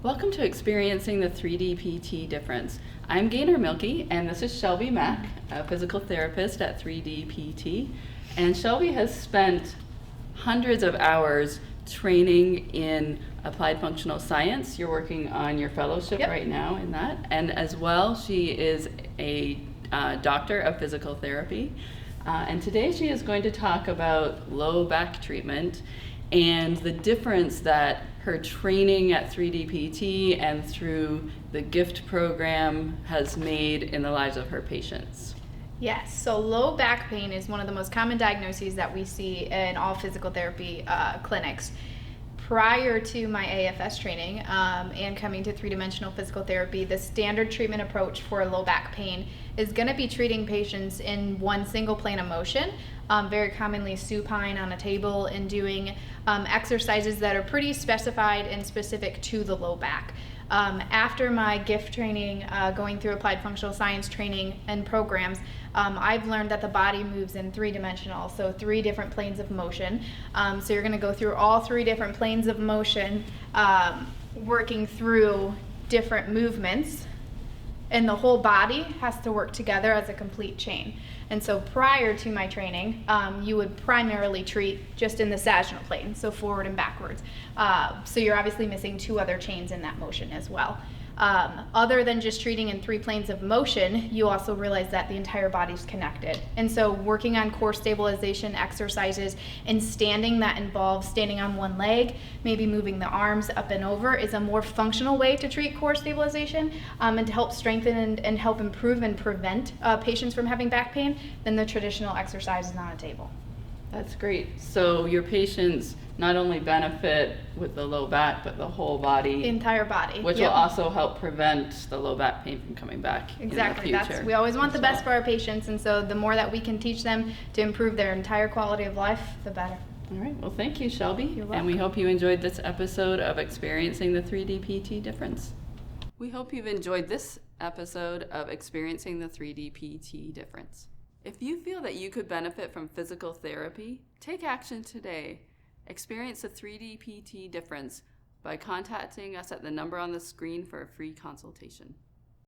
Welcome to Experiencing the 3D PT Difference. I'm Gaynor Milky, and this is Shelby Mack, a physical therapist at 3D PT. And Shelby has spent hundreds of hours training in applied functional science. You're working on your fellowship right now in that. And as well, she is a doctor of physical therapy. And today she is going to talk about low back treatment and the difference that her training at 3D PT and through the GIFT program has made in the lives of her patients. Yes, so low back pain is one of the most common diagnoses that we see in all physical therapy clinics. Prior to my AFS training and coming to three-dimensional physical therapy, the standard treatment approach for low back pain is going to be treating patients in one single plane of motion, very commonly supine on a table, and doing exercises that are pretty specified and specific to the low back. After my GIFT training, going through applied functional science training and programs, I've learned that the body moves in three-dimensional, so 3 different planes of motion. So you're going to go through all 3 different planes of motion, working through different movements, and the whole body has to work together as a complete chain. And so prior to my training, you would primarily treat just in the sagittal plane, so forward and backwards. So you're obviously missing 2 other chains in that motion as well. Other than just treating in 3 planes of motion, you also realize that the entire body's connected. And so working on core stabilization exercises and standing that involves standing on one leg, maybe moving the arms up and over, is a more functional way to treat core stabilization and to help strengthen and help improve and prevent patients from having back pain than the traditional exercises on a table. That's great. So your patients not only benefit with the low back, but the whole body. Entire body. Which will also help prevent the low back pain from coming back exactly. in the future. We always want the best for our patients, and so the more that we can teach them to improve their entire quality of life, the better. All right. Well, thank you, Shelby. You're welcome. And we hope you enjoyed this episode of Experiencing the 3D PT Difference. We hope you've enjoyed this episode of Experiencing the 3D PT Difference. If you feel that you could benefit from physical therapy, take action today. Experience the 3D PT difference by contacting us at the number on the screen for a free consultation.